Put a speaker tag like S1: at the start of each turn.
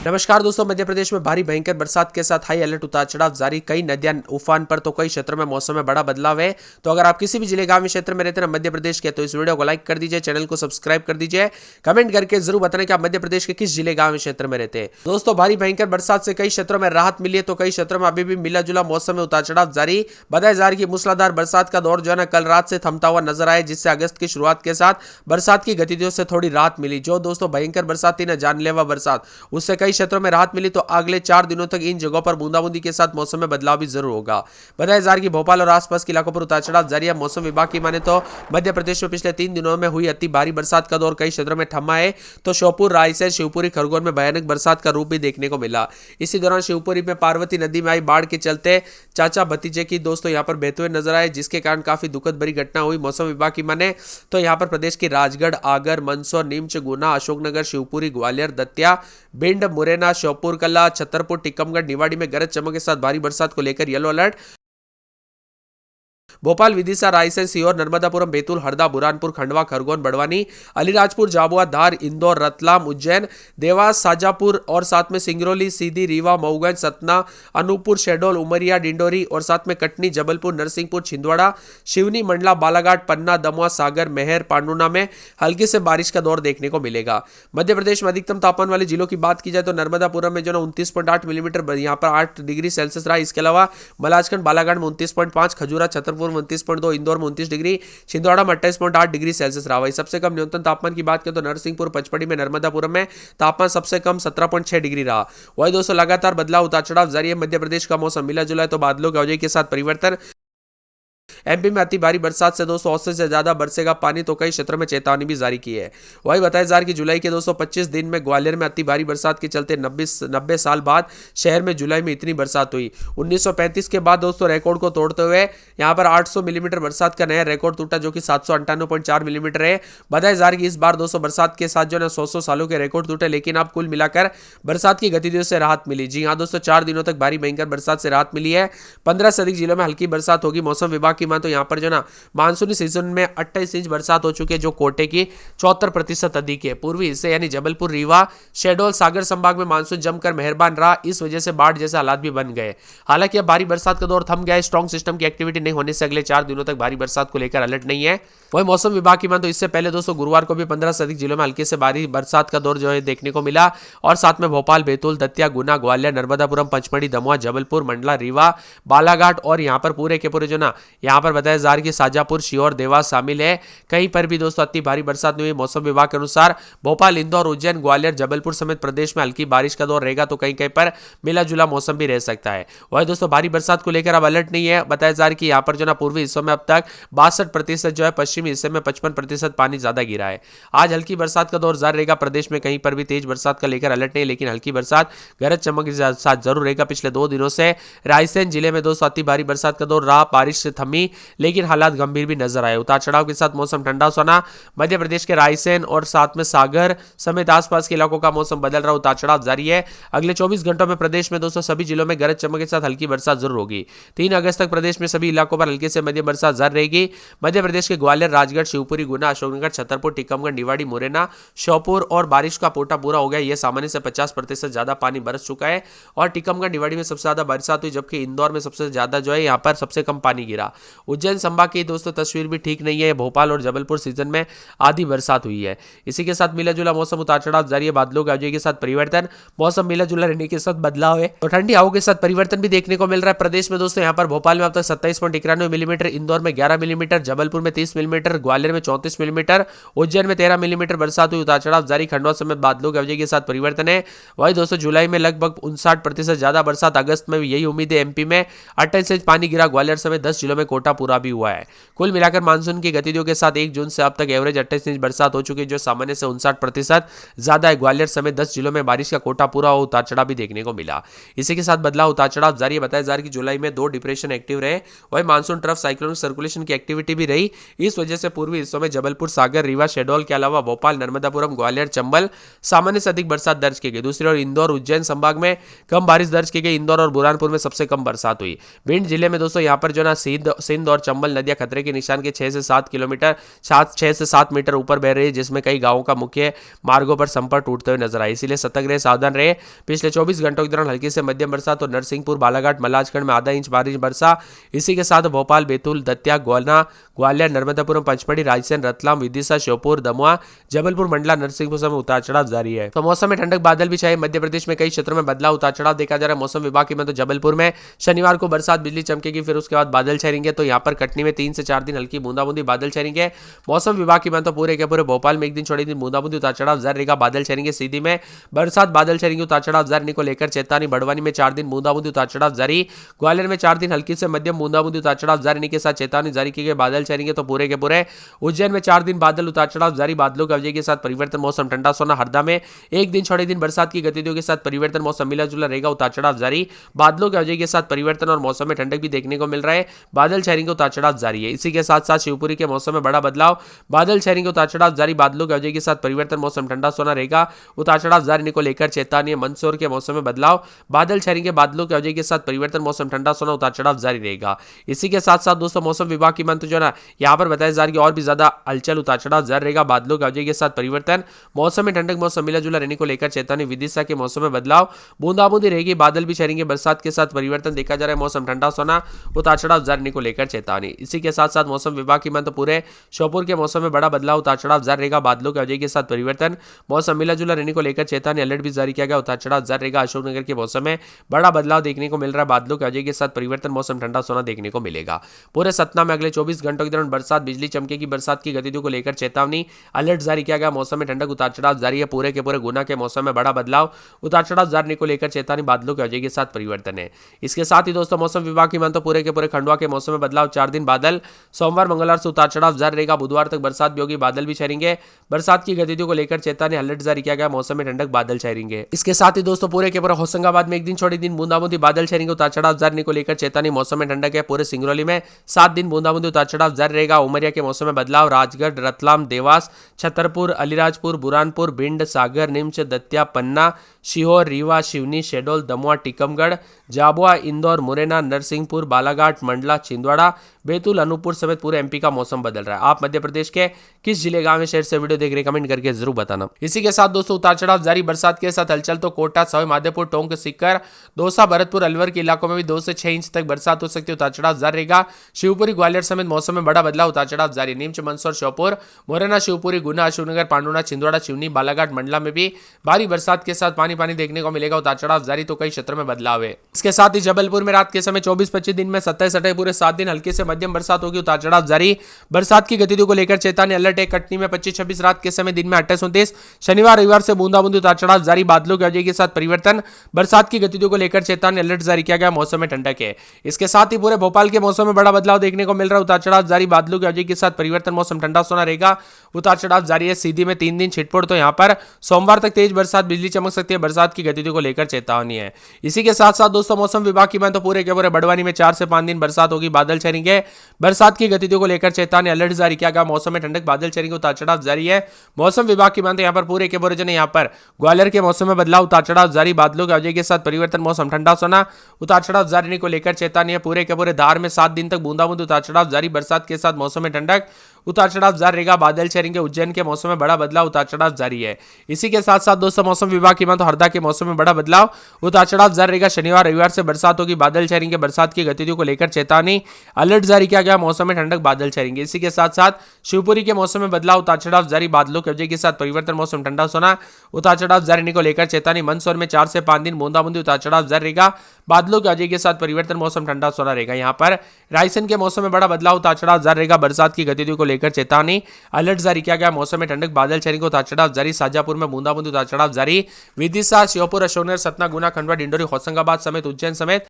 S1: नमस्कार दोस्तों, मध्य प्रदेश में भारी भयंकर बरसात के साथ हाई अलर्ट, उतार चढ़ाव जारी। कई नदियां उफान पर तो कई क्षेत्रों में मौसम में बड़ा बदलाव है। तो अगर आप किसी भी जिले गांव में क्षेत्र में रहते हैं मध्य प्रदेश के, तो इस वीडियो को लाइक कर दीजिए, चैनल को सब्सक्राइब कर दीजिए, कमेंट करके जरूर बताना कि आप मध्य प्रदेश के किस जिले गांव में क्षेत्र में रहते हैं। दोस्तों, भारी भयंकर बरसात से कई क्षेत्रों में राहत मिली है, तो कई क्षेत्रों में अभी भी मिला जुला मौसम में उतार चढ़ाव जारी। बताया जा रहा है कि मूसलाधार बरसात का दौर जो है ना कल रात से थमता हुआ नजर आया, जिससे अगस्त की शुरुआत के साथ बरसात की गतिविधियों से थोड़ी राहत मिली। जो दोस्तों भयंकर बरसात थी ना, जानलेवा बरसात, उससे कई क्षेत्रों में राहत मिली। तो अगले 4 दिनों तक इन जगहों पर बूंदाबूंदी के साथ मौसम में बदलाव भी जरूर होगा। बताया जा रहा है कि भोपाल और आसपास के इलाकों पर उतार चढ़ाव जारी है। मौसम विभाग की माने तो मध्य प्रदेश में पिछले 3 दिनों में हुई अति भारी बरसात का दौर कई क्षेत्रों में थमा है। तो श्योपुर, रायसेन, शिवपुरी, खरगोन में भयानक बरसात का रूप भी देखने को मिला। इसी दौरान शिवपुरी में पार्वती नदी में आई बाढ़ के चलते चाचा भतीजे की दोस्तों यहां पर बहते हुए नजर आए, जिसके कारण काफी दुखद भरी घटना हुई। मौसम विभाग की माने तो यहां पर प्रदेश की राजगढ़, आगर, मंदसौर, नीमच, गुना, अशोकनगर, शिवपुरी, ग्वालियर, दतिया, भिंड, मुरैना, श्योपुर कला, छतरपुर, टीकमगढ़, निवाड़ी में गरज चमक के साथ भारी बरसात को लेकर येलो अलर्ट। भोपाल, विदिशा, रायसेन, सीहोर, नर्मदापुरम, बैतूल, हरदा, बुरहानपुर, खंडवा, खरगोन, बड़वानी, अलीराजपुर, झाबुआ, धार, इंदौर, रतलाम, उज्जैन, देवास, शाजापुर और साथ में सिंगरौली, सीधी, रीवा, मऊगंज, सतना, अनूपपुर, शहडोल, उमरिया, डिंडोरी और साथ में कटनी, जबलपुर, नरसिंहपुर, छिंदवाड़ा, शिवनी, मंडला, बालाघाट, पन्ना, दमोह, सागर, मेहर, पांडुना में हल्की से बारिश का दौर देखने को मिलेगा। मध्य प्रदेश में अधिकतम तापमान वाले जिलों की बात की जाए तो नर्मदापुरम में जो ना 29.8 मिलीमीटर यहाँ पर 8 डिग्री सेल्सियस रहा। इसके अलावा मलाजखंड, बालाघाट में 29.5, खजूरा, छतरपुर में 29.2, इंदौर में 29 डिग्री, छिंदवाड़ा में 28.8 डिग्री सेल्सियस रहा। वही सबसे कम न्यूनतम तापमान की बात करें तो नरसिंहपुर, पचमढ़ी में, नर्मदापुरम में तापमान सबसे कम 17.6 डिग्री रहा। वही दोस्तों लगातार बदलाव, उतार चढ़ाव जारी है। मध्य प्रदेश का मौसम मिला जुला है, तो बादलों की आवाजाही के साथ परिवर्तन। एमपी में अति भारी बरसात से दोस्तों औसत से ज्यादा बरसेगा पानी, तो कई क्षेत्रों में चेतावनी भी जारी की है। वही बताया जा रहा है कि जुलाई के 225 दिन में ग्वालियर में अति भारी बरसात के चलते 90 साल बाद शहर में जुलाई में इतनी बरसात हुई। 1935 के बाद दोस्तों रिकॉर्ड को तोड़ते हुए यहां पर 800 मिलीमीटर बरसात का नया रिकॉर्ड टूटा, जो कि 798.4 मिलीमीटर है। बताया जा रहा है कि इस बार दोस्तों बरसात के साथ जो है 100 सालों के रिकॉर्ड टूटे, लेकिन अब कुल मिलाकर बरसात की गतिविधियों से राहत मिली। जी हाँ दोस्तों, 4 दिनों तक भारी भयंकर बरसात से राहत मिली है। 15 से अधिक जिलों में हल्की बरसात होगी। मौसम विभाग की मान तो यहाँ पर जो ना मानसूनी सीजन में 28 इंच बरसात हो चुकी है, जो कोटे की 74% अधिक है। पूर्वी हिस्से यानी जबलपुर, रीवा, शहडोल, सागर संभाग में मानसून जमकर मेहरबान रहा। इस वजह से बाढ़ जैसे हालात भी बन गए। हालांकि अब भारी बरसात का दौर थम गया है। स्ट्रॉन्ग सिस्टम की एक्टिविटी नहीं होने से अगले 4 दिनों तक भारी बरसात को लेकर अलर्ट नहीं है। वही मौसम विभाग की मान तो इससे पहले दोस्तों गुरुवार को भी 15 से अधिक जिलों में हल्की से भारी बरसात का दौर जो है देखने को मिला, और साथ में भोपाल, बैतूल, दतिया, गुना, ग्वालियर, नर्मदापुरम, पचमढ़ी, दमोह, जबलपुर, मंडला, रीवा, बालाघाट और यहाँ पर पूरे के पूरे जो ना यहाँ पर बताया जा रहा है कि शाजापुर, शियोर, देवास शामिल है। कहीं पर भी दोस्तों अति भारी बरसात नहीं हुई। मौसम विभाग के अनुसार भोपाल, इंदौर, उज्जैन, ग्वालियर, जबलपुर समेत प्रदेश में हल्की बारिश का दौर रहेगा, तो कहीं कहीं पर मिला जुला मौसम भी रह सकता है। वही दोस्तों भारी बरसात को लेकर अब अलर्ट नहीं है। बताया जा रहा है कि यहाँ पर जो ना पूर्वी हिस्सों में अब तक 62% जो है, पश्चिमी हिस्से में 55% पानी ज्यादा गिरा है। आज हल्की बरसात का दौर जारी रहेगा। प्रदेश में कहीं पर भी तेज बरसात का लेकर अलर्ट नहीं, लेकिन हल्की बरसात गरज चमक के साथ जरूर रहेगा। पिछले 2 दिनों से रायसेन जिले में दोस्तों अति भारी बरसात का दौर रहा। बारिश से थमी, लेकिन हालात गंभीर भी नजर आए। उतार चढ़ाव के साथ मौसम ठंडा सोना। मध्य प्रदेश के रायसेन और साथ में सागर समेत आसपास के इलाकों का मौसम बदल रहा, उतार चढ़ाव जारी है। अगले 24 घंटों में प्रदेश में दोस्तों सभी जिलों में गरज चमक के साथ हल्की बरसात जरूर होगी। 3 अगस्त तक प्रदेश में सभी इलाकों पर हल्की से मध्यम बरसात जारी रहेगी। मध्य प्रदेश के ग्वालियर, राजगढ़, शिवपुरी, गुना, अशोकनगर, छतरपुर, टीकमगढ़, निवाड़ी, मुरैना, श्योपुर और बारिश का पोटा पूरा हो गया। यह सामान्य से 50% ज्यादा पानी बरस चुका है, और टीकमगढ़, निवाड़ी में सबसे ज्यादा बरसात हुई, जबकि इंदौर में सबसे ज्यादा जो है यहाँ पर सबसे कम पानी गिरा। उज्जैन संभाग की दोस्तों तस्वीर भी ठीक नहीं है। भोपाल और जबलपुर सीजन में आधी बरसात हुई है। इसी के साथ मिला जुला मौसम, उतार चढ़ाव जारी है। बादलों की आवाजाही के साथ परिवर्तन। मौसम मिला जुला रहने के साथ बदलाव है, तो ठंडी हवाओं के साथ परिवर्तन भी देखने को मिल रहा है। प्रदेश में दोस्तों यहाँ पर भोपाल में अब तक 27.91 मिलीमीटर, इंदौर में 11 मिलीमीटर, जबलपुर में 30 मिलीमीटर, ग्वालियर में 34 मिलीमीटर, उज्जैन में 13 मिलीमीटर बरसात हुई। उतार चढ़ाव जारी। खंडवा समेत बादलों की आवाजाही के साथ परिवर्तन है। वही दोस्तों जुलाई में लगभग 59% ज्यादा बरसात। अगस्त में यही उम्मीद है। एमपी में 28 इंच पानी गिरा। ग्वालियर समेत 10 जिलों में कोटा पूरा भी हुआ है। कुल मिलाकर मानसून की गतिविधियों के साथ 1 जून से अब तक एवरेज 28 इंच बरसात हो चुकी है, जो सामान्य से 59% ज्यादा है। ग्वालियर समेत 10 जिलों में बारिश का कोटा पूरा हो, उतार चढ़ाव भी देखने को मिला। इसी के साथ बदलाव, उतार चढ़ाव जारी है। बताया जा रहा है कि जुलाई में 2 डिप्रेशन एक्टिव रहे। वही मानसून ट्रफ साइक्लोनिक सर्कुलेशन की एक्टिविटी भी रही। इस वजह से पूर्वी हिस्सों में जबलपुर, सागर, रीवा, शहडोल के अलावा भोपाल, नर्मदापुरम, ग्वालियर, चंबल सामान्य से अधिक बरसात दर्ज की गई। दूसरी ओर इंदौर, उज्जैन संभाग में कम बारिश दर्ज की गई। इंदौर और बुरहानपुर में सबसे कम बरसात हुई। भिंड जिले में दोस्तों यहाँ पर जो ना सेंध बिंद और चंबल नदियां खतरे के निशान के 6 से 7 मीटर ऊपर बह रही है, जिसमें कई गांवों का मुख्य मार्गों पर संपर्क टूटते हुए नजर आए। इसीलिए सतर्क रहे, सावधान रहे। पिछले 24 घंटों के दौरान हल्की से मध्यम बरसात और नरसिंहपुर, बालाघाट, मलाजखंड में आधा इंच बारिश बरसा। इसी के साथ भोपाल, बैतूल, दतिया, ग्वालियर, नर्मदापुरम, पंचमढ़ी, रायसेन, रतलाम, विदिशा, श्योपुर, दमोह, जबलपुर, मंडला, नरसिंहपुर में उतार चढ़ाव जारी है। तो मौसम में ठंडक, बादल भी छाए। मध्य प्रदेश में कई क्षेत्रों में बदलाव, उतार चढ़ाव देखा जा रहा है। मौसम विभाग की में तो जबलपुर में शनिवार को बरसात, बिजली चमकेगी, फिर उसके बाद बादल छाएंगे। तो यहाँ पर कटनी में 3 से 4 दिन हल्की बूंदाबूंदी, बादल छाएंगे। मौसम विभाग की में तो पूरे के पूरे भोपाल में एक दिन छोड़े दिन बूंदाबूंदी, उतार चढ़ाव जारी रहेगा, बादल छाएंगे। सीधी में बरसात, बादल छाएंगे, उतार चढ़ाव जारी को लेकर चेतावनी। बड़वानी में 4 दिन बूंदाबूंदी, उतार चढ़ाव जारी। ग्वालियर में 4 दिन हल्की से मध्यम बूंदाबूंदी, उतार चढ़ाव जारी के साथ चेतावनी जारी की गई, बादल छाएंगे। तो पूरे के पूरे उज्जैन में 4 दिन बादल, उतार चढ़ाव जारी, बादलों की अवधि के साथ परिवर्तन, मौसम ठंडा सोना। हरदा में एक दिन छोड़े दिन बरसात की गतिविधियों के साथ परिवर्तन, मौसम मिला जुला रहेगा, उतार चढ़ाव जारी, बादलों की अवधि के साथ परिवर्तन और मौसम में ठंडक भी देखने को मिल रहा है, बादल छाएंगे, उतार चढ़ाव जारी है। इसी के साथ साथ शिवपुरी के मौसम में बड़ा बदलाव, बादल छाएंगे, उतार चढ़ाव जारी, बादलों की अवधि के साथ परिवर्तन, मौसम ठंडा सोना रहेगा, उतार चढ़ाव जारी को लेकर चेतावनी। मंदसौर के मौसम में बदलाव, बादल छाएंगे, बादलों की अवधि के साथ परिवर्तन, मौसम ठंडा सोना, उतार चढ़ाव जारी रहेगा। इसी के साथ साथ दोस्तों मौसम विभाग की मंत्र जो है ना, यहाँ पर बताया जा रहा है कि और भी ज्यादा हलचल, उतार चढ़ाव जारी रहेगा, बादलों की अवधि के साथ परिवर्तन, मौसम में ठंडक, मौसम मिला जुला रहने को लेकर चेतावनी। विदिशा के मौसम में बदलाव, बूंदाबूंदी रहेगी, बादल भी छाएंगे, बरसात के साथ परिवर्तन देखा जा रहा है, मौसम ठंडा सोना, उतार चढ़ाव जारी को लेकर चेतावनी। इसी के साथ साथ मौसम विभाग की मंत्र पूरे श्योपुर के मौसम में बड़ा बदलाव, उतार चढ़ाव जारी रहेगा, बादलों की अवधि के साथ परिवर्तन, मौसम मिला जुला रहने को लेकर चेतावनी। अलर्ट भी जारी किया गया, उतार चढ़ाव जारी रहेगा। अशोकनगर के मौसम में बड़ा बदलाव देखने को मिल रहा है, बादलों की अवधि के साथ परिवर्तन, मौसम ठंडा सोना देखने को मिलेगा। पूरे सतना में अगले 24 घंटों के दौरान बरसात, बिजली चमकेगी, बरसात की गतिविधियों को लेकर चेतावनी, अलर्ट जारी किया गया। मौसम में ठंडक, उतार चढ़ाव जारी है। पूरे के पूरे गुना के मौसम में बड़ा बदलाव, उतार चढ़ाव जारी को लेकर चेतावनी, बादलों की अवधि के साथ परिवर्तन है। इसके साथ ही दोस्तों मौसम विभाग की मान तो पूरे के पूरे खंडवा के मौसम में बदलाव, 4 दिन बादल, सोमवार मंगलवार से उतार चढ़ाव जारी रहेगा, बुधवार तक बरसात भी होगी, बादल भी छाएंगे, बरसात की गतिविधियों को लेकर चेतावनी, अलर्ट जारी किया गया। मौसम में ठंडक, बादल छाएंगे। इसके साथ ही दोस्तों पूरे के पूरे होशंगाबाद में एक दिन छोड़े दिन बूंदाबूंदी, बादल छाएंगे, उतार चढ़ाव जारी को लेकर चेतावनी, मौसम में ठंडक है। पूरे सिंगरौली में 7 दिन बूंदाबूंदी, उतार चढ़ाव जारी रहेगा। उमरिया के मौसम में बदलाव, राजगढ़, रतलाम, देवास, छतरपुर, अलीराजपुर, बुरहानपुर, भिंड, सागर, नीमच, दतिया, पन्ना, सीहोर, रीवा, सिवनी, शहडोल, दमोह, टीकमगढ़, झाबुआ, इंदौर, मुरैना, नरसिंहपुर, बालाघाट, मंडला, छिंदवाड़ा, बैतूल, अनूपपुर समेत पूरे एमपी का मौसम बदल रहा है। आप मध्य प्रदेश के किस जिले, गांव में, शहर से वीडियो देख रहे, कमेंट करके जरूर बताना। इसी के साथ दोस्तों उतार चढ़ाव जारी, बरसात के साथ हलचल। तो कोटा, सवाई माधोपुर, टोंक, सीकर, दौसा, भरतपुर, अलवर के इलाकों में भी 2 से 6 इंच तक बरसात हो सकती है, उतार चढ़ाव जारी रहेगा। शिवपुरी, ग्वालियर समेत मौसम में बड़ा बदलाव, उतार चढ़ाव जारी। नीमच, मंदसौर, श्योपुर, मुरैना, शिवपुरी, गुना, अशोकनगर, पांडुना, छिंदवाड़ा, सिवनी, बालाघाट, मंडला में भी भारी बरसात के साथ पानी देखने को मिलेगा, उतार चढ़ाव जारी। तो कई क्षेत्रों में बदलाव है। इसके साथ ही जबलपुर में रात के समय 24-25 दिन में 27-28 पूरे 7 दिन हल्की से मध्यम बरसात होगी, उतार चढ़ाव जारी, बरसात की गतिविधियों को लेकर चेतावनी, अलर्ट है। कटनी में 25-26 रात के समय दिन में 28-29, शनिवार रविवार से बूंदाबूंदी, उतार चढ़ाव जारी, बादलों की अवधि के साथ परिवर्तन, बरसात की गतिविधियों को लेकर चेतावनी, अलर्ट जारी किया गया। मौसम में ठंडक है। इसके साथ ही पूरे भोपाल के मौसम में बड़ा बदलाव देखने को मिल रहा है, उतार चढ़ाव जारी, बादलों की अवधि के साथ परिवर्तन, मौसम ठंडा सोना रहेगा, उतार चढ़ाव जारी है। सीधी में 3 दिन छिटपुट। तो यहाँ पर सोमवार तक तेज बरसात, बिजली चमक सकती है, बरसात की गतिविधियों को लेकर चेतावनी है। इसी के साथ साथ दोस्तों मौसम विभाग की मान तो पूरे के पूरे बड़वानी में 4 से 5 दिन बरसात होगी, बादल छाएंगे, बरसात की गतिविधियों को लेकर चेतावनी, अलर्ट जारी किया गया। मौसम में ठंडक, बादल छाएंगे, उतार चढ़ाव जारी है। मौसम विभाग की मान तो यहाँ पर पूरे के पूरे जने यहाँ पर ग्वालियर के मौसम में बदलाव, उतार चढ़ाव जारी, बादलों की अवधि के साथ परिवर्तन, मौसम ठंडा सोना, उतार चढ़ाव जारी को लेकर चेतावनी है। पूरे के पूरे धार में 7 दिन तक बूंदाबूंदी, उतार चढ़ाव जारी, बरसात के साथ मौसम में ठंडक, उतार चढ़ाव जारी रहेगा, बादल छाएंगे। उज्जैन के मौसम में बड़ा बदलाव, उतार चढ़ाव जारी है। इसी के साथ साथ दोस्तों मौसम विभाग की मान तो हरदा के मौसम में बड़ा बदलाव, उतार चढ़ाव जारी रहेगा। शनिवार रविवार से बरसात होगी, बादल छाएंगे, बरसात की गतिविधियों को लेकर चेतावनी, अलर्ट जारी किया गया। मौसम में ठंडक, बादल छाएंगे। इसी के साथ साथ शिवपुरी के मौसम में बदलाव, उतार चढ़ाव जारी, बादलों की अवधि के साथ परिवर्तन, मौसम ठंडा सोना, उतार चढ़ाव जारी को लेकर चेतावनी। मंदसौर में 4 से 5 दिन बूंदाबूंदी, उतार चढ़ाव जारी रहेगा, बादलों की अवधि के साथ परिवर्तन, मौसम ठंडा सोना रहेगा। यहाँ पर रायसेन के मौसम में बड़ा बदलाव, उतार चढ़ाव जारी रहेगा, बरसात की गतिविधियों को लेकर चेतावनी, अलर्ट जारी किया गया। मौसम में ठंडक, बादल छाएंगे, उतार चढ़ाव जारी। शाजापुर में बूंदाबूंदी, उतार चढ़ाव जारी। विदिशा, श्योपुर, अशोकनगर, सतना, गुना, खंडवा, डिंडोरी, होशंगाबाद समेत उज्जैन समेत